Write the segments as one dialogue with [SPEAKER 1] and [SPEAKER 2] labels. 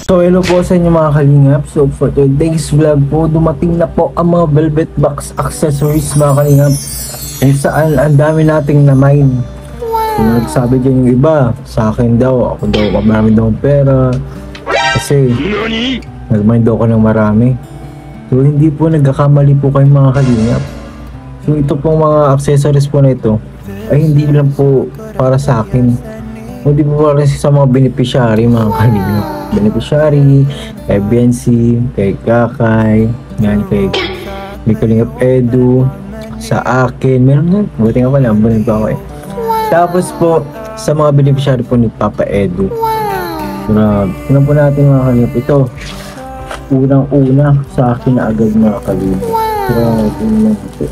[SPEAKER 1] So hello po sa inyo mga kalingap. So for today's vlog po, dumating na po ang mga velvet box accessories mga kalingap, kung saan ang dami nating na-mine. Kung nagsabi dyan yung iba, sa akin daw, ako daw marami daw pera kasi nag-mine daw ko ng marami. So hindi po, nagkakamali po kayo mga kalingap. So ito pong mga accessories po na ito ay hindi lang po para sa akin, hindi po para sa mga beneficiary mga kalingap. Beneficiary, kay Bensi, kay Kakay, yan, kay Kalingap Edu, sa akin, meron na, buti nga pala, bunin pa ako eh. Tapos po, sa mga beneficiary po ni Papa Edu. Grabe, tingnan po natin mga kalingap. Ito, unang-una sa akin na agad mga kalingap. Grabe naman ito.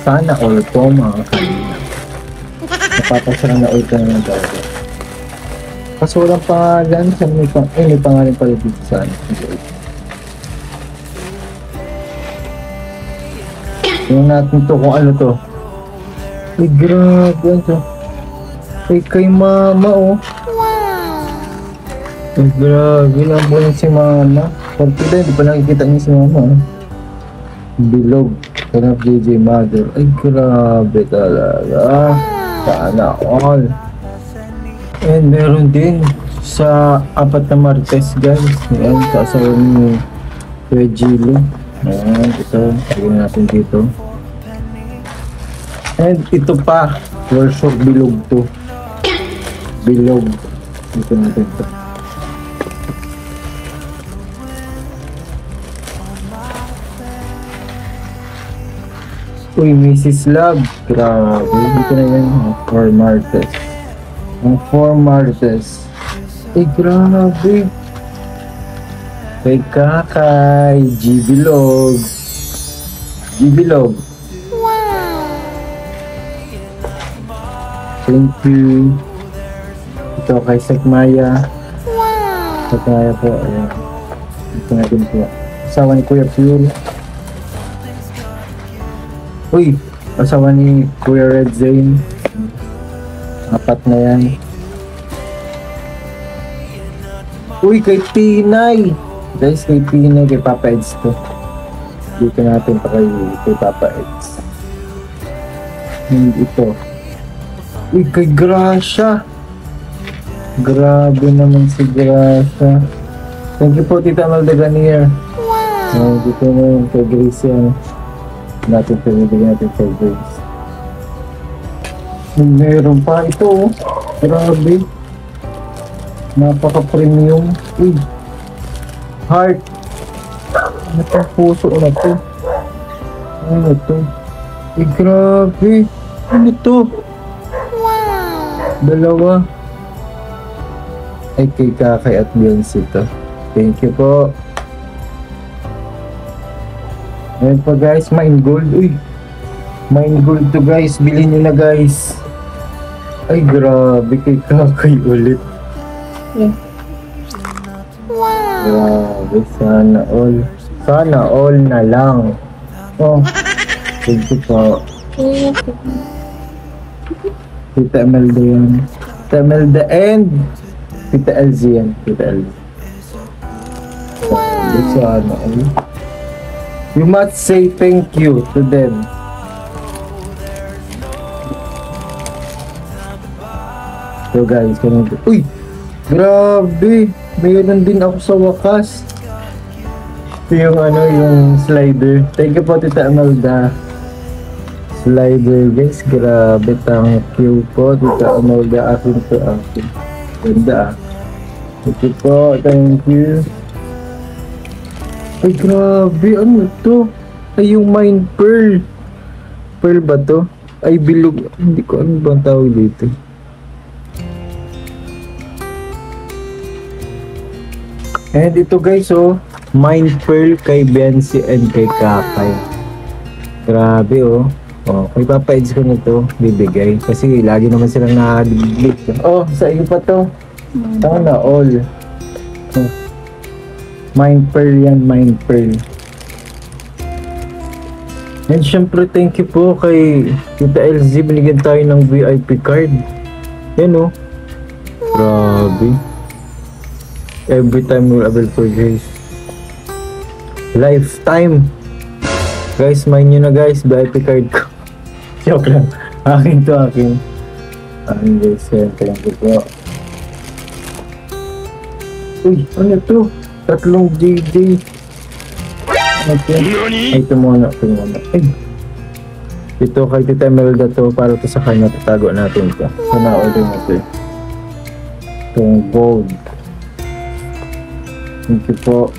[SPEAKER 1] Sana all po mga kalingap. Napapasarang na all ka naman talaga. Kasi walang pangalan, may pangalan pala dito sa ano. Tingnan natin to kung ano to. Ay grabe ito. Kay mama oh. Ay grabe lang po yung si mama. Portida, hindi pa nakikita niya si mama oh. Bilog. Kanap JJ Mother. Ay grabe talaga. Sana all. And meron din sa apat na Martes guys. Ayan, sa asawa ni Kuya Gilo. Ayan, ito. Lagyan natin dito. And ito pa. For sure, bilog to. Bilog. Dito natin ito. Uy, Mrs. Love. Grabe. Dito na yan. For Martes. Ang 4 Martes. Eh, grabe. Kay Kakay. G-Bilog. G-Bilog. Thank you. Ito kay Sekmaya. Sekmaya po. Ayan. Ito natin po. Asawa ni Kuya Pure. Uy, asawa ni Kuya Red Zane. Apat na yan. Uy, kay Pinay. Guys, kay Pinay, kay Papa Eds to. Dito natin pa kay Papa Eds. Ito. Uy, kay Gracia. Grabe naman si Gracia. Thank you po, Tita Amalda Ganier. Dito na yung kay Gracia. Bigyan natin kay Grace. Meron pa ito oh. Grabe. Napaka-premium. Uy. Heart. Ano pa puso na to? Ano to? Uy, grabe. Ano to? Dalawa. Ay, kay Kakay at Beyonce to. Thank you po. Ayan pa guys, mine gold. Uy. Mine gold to guys. Bilhin nyo na guys. Ay grabe, kay Kakay ulit. Grabe, sana all. Sana all na lang. Oh. Thank you po. Tita Imelda yan. Tita Imelda and Tita LZ yan. Tita LZ. Sana all. You must say thank you to them. So guys, uy! Grabe! Mayroon din ako sa wakas. Ito yung yung slider. Thank you po, Tita Amalda. Slider guys, grabe. Thank you po, Tita Amalda. Akin to akin. Ganda ah. Thank you po, thank you. Ay grabe, ano to? Ay yung mine pearl. Pearl ba to? Ay bilog. Hindi ko ano bang tawag dito. And ito guys oh, mine pearl kay Bensi and kay Kakay. Grabe oh. Oh, may Papa-Eds ko na to bibigay. Kasi lagi naman silang nakadibig. Oh, sa iyo pa to. Sana all. Oh. Mine pearl yan, mine pearl. And syempre thank you po kay Tita LZ. Binigyan tayo ng VIP card. Yan oh. Grabe. Every time we will purchase. Lifetime. Guys, mine nyo na guys. VIP card ko. Joke lang. Akin to, akin. Akin guys. Yan, thank you po. Uy, ano to? Tatlong JJ. Ay, ito muna. Ay. Ito kay Tita Melda to. Para to sa kanya. Tatago natin ito. So, na-order na ito. Itong gold. Thank you po.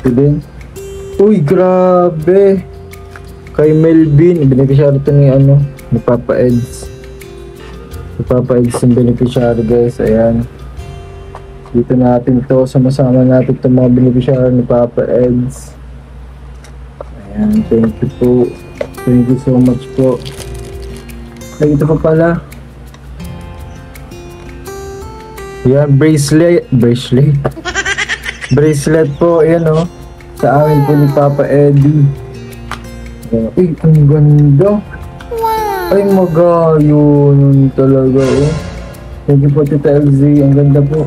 [SPEAKER 1] Ito din. Uy, grabe. Kay Melvin. Beneficiary ito ni ano. Ni Papa Eds. Ni Papa Eds yung beneficiary guys. Ayan. Dito natin to, sama-sama natin itong mga beneficiary ni Papa Eds. Ayan, thank you po. Thank you so much po. Ay, ito pa pala. Ayan, bracelet po, ayan o. Sa amin po ni Papa Eddie. Ay, ang ganda. Ay, magayo nun talaga oh. Thank you po Tita LZ, ang ganda po.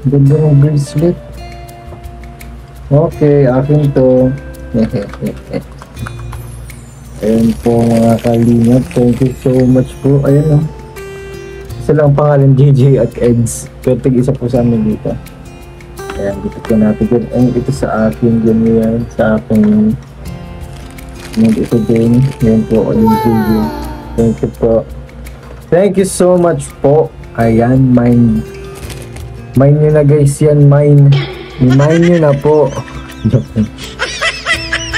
[SPEAKER 1] Ganda ng bracelet. Okay, akin to. Ayan po mga kalingap. Thank you so much po. Ayan o. Isa lang pangalan, JJ at Eds. Pero tig-isa po sa amin dito. Ayan, dito po natin. Ayan, ito sa akin. Ganyan. Sa akin. Ayan, ito din. Ayan po. Ayan, JJ. Thank you po. Thank you so much po. Ayan, mine. Mine nyo na guys yan, mine. Mine nyo na po.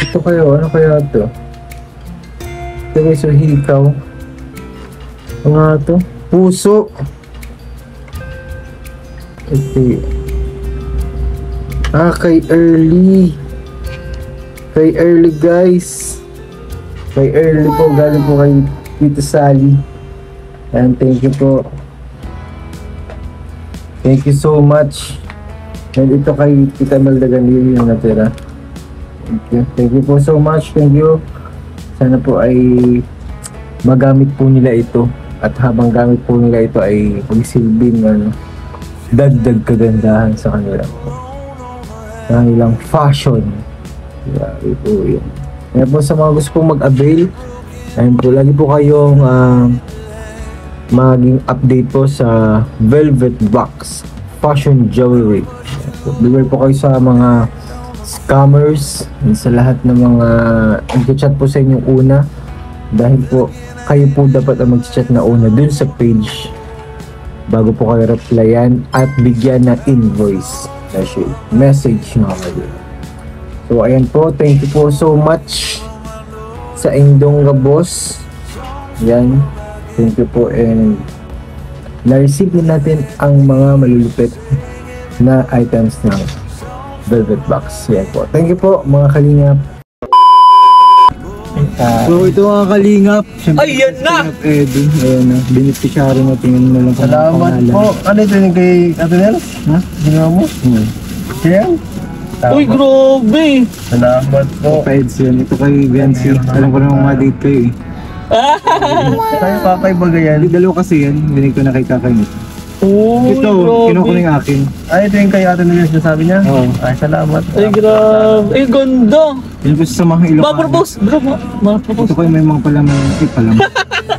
[SPEAKER 1] Ito kayo, ano kaya ito? Ito guys, so hikaw. Ano nga ito? Puso. Okay. Ah, kay Early. Kay Early guys. Kay Early po, galing po kay Tita Sally. And thank you po. Thank you so much. And ito kay Tita Melda Ganili yung natira. Thank you po so much. Thank you. Sana po ay magamit po nila ito. At habang gamit po nila ito ay magsilbing ano, dagdag kagandahan sa kanila. Sa kanilang fashion. Grabe po yun. Kaya po sa mga gusto pong mag-avail, ayun po, lagi po kayong maging update po sa Velvet Box Fashion Jewelry. Beware po kayo sa mga scammers, sa lahat ng mga nag-chat po sa inyong una, dahil po kayo po dapat ang mag-chat na una dun sa page bago po kayo replyan at bigyan ng invoice message nga kayo. So ayan po, thank you po so much sa Indong Boss. Yan, thank you po, and na-receive natin ang mga malulupit na items ng Velvet Box. Yan po. Thank you po mga kalingap. So ito mga kalingap.
[SPEAKER 2] Ay, yan na!
[SPEAKER 1] Edu. Ayan na. Beneficiary mo. Tingnan mo lang.
[SPEAKER 2] Salamat po. Ano ito yung kay Ate Nels? Ha? Ginawa mo? Kaya?
[SPEAKER 1] Uy,
[SPEAKER 2] grabe! Salamat po.
[SPEAKER 1] Peds yan. Ito kay Viancy. Alam ko na mga date kayo eh.
[SPEAKER 2] Tayo kakay bagay yan.
[SPEAKER 1] Dalawa kasi yan. Binig ko na kay kakay nito.
[SPEAKER 2] Oh,
[SPEAKER 1] ito, kinuha ko na yung akin.
[SPEAKER 2] Ay, ito yung kay Ate Nels na sabi niya?
[SPEAKER 1] Oo.
[SPEAKER 2] Ay, salamat.
[SPEAKER 3] Ay, grabe. Ay, ganda.
[SPEAKER 1] Yun po sa mga Ilocano.
[SPEAKER 3] Ma-propose. Bro, ma-propose.
[SPEAKER 1] Ito ko may mga palang.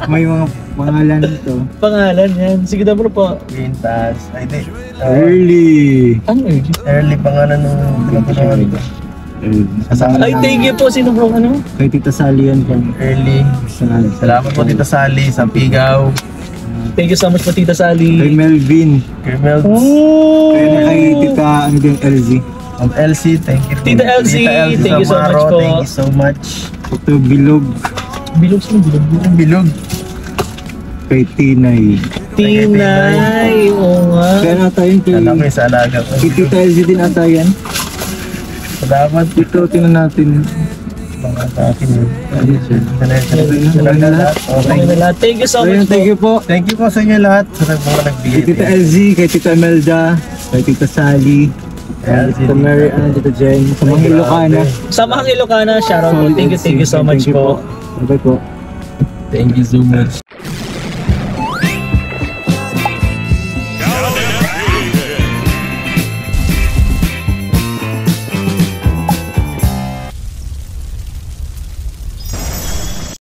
[SPEAKER 1] May mga pangalan nito.
[SPEAKER 3] Pangalan yan. Sige na bro po.
[SPEAKER 2] Quintas. Ay, di.
[SPEAKER 1] Early.
[SPEAKER 3] Ano yun?
[SPEAKER 2] Early pangalan nung pinapanawan ko.
[SPEAKER 3] Ay, thank you po. Sino bro? Ano?
[SPEAKER 1] Kay Tita Sally yan po.
[SPEAKER 2] Early. Salamat po Tita Sally sa Pigaw.
[SPEAKER 3] Thank you so much po, Tita
[SPEAKER 1] Kay
[SPEAKER 3] Sally.
[SPEAKER 1] Melvin.
[SPEAKER 2] Kay Mel.
[SPEAKER 1] Kaya na kay Tita, ano din, LZ.
[SPEAKER 2] LC, thank you.
[SPEAKER 3] Tita LC, thank you so much po.
[SPEAKER 2] Thank you so much.
[SPEAKER 1] Ito, Bilog.
[SPEAKER 3] Bilog sino? Bilog.
[SPEAKER 2] Bilog.
[SPEAKER 1] Kay Tinay.
[SPEAKER 3] Tinay. Oo nga.
[SPEAKER 1] Kaya nata yun kay...
[SPEAKER 2] Alam ko yung sa alaga ko.
[SPEAKER 1] Kay Tita LZ din ata yan.
[SPEAKER 2] Salamat.
[SPEAKER 1] Ito, tingnan natin.
[SPEAKER 2] Mga sa akin yun.
[SPEAKER 1] Salamat na lahat.
[SPEAKER 3] Okay na lahat. Thank you so
[SPEAKER 1] Ayan,
[SPEAKER 3] much po.
[SPEAKER 1] thank you po.
[SPEAKER 2] Thank you po sa inyo lahat sa mga nagbigay.
[SPEAKER 1] Kay Tita LZ, kay Tita Melda, kay Tita Sally, kay Tita Mary, Tita Jen, sa mga Ilocana.
[SPEAKER 3] Sa mga Ilocana, shoutout po. Thank you so much po.
[SPEAKER 1] Okay po.
[SPEAKER 3] Thank you so much.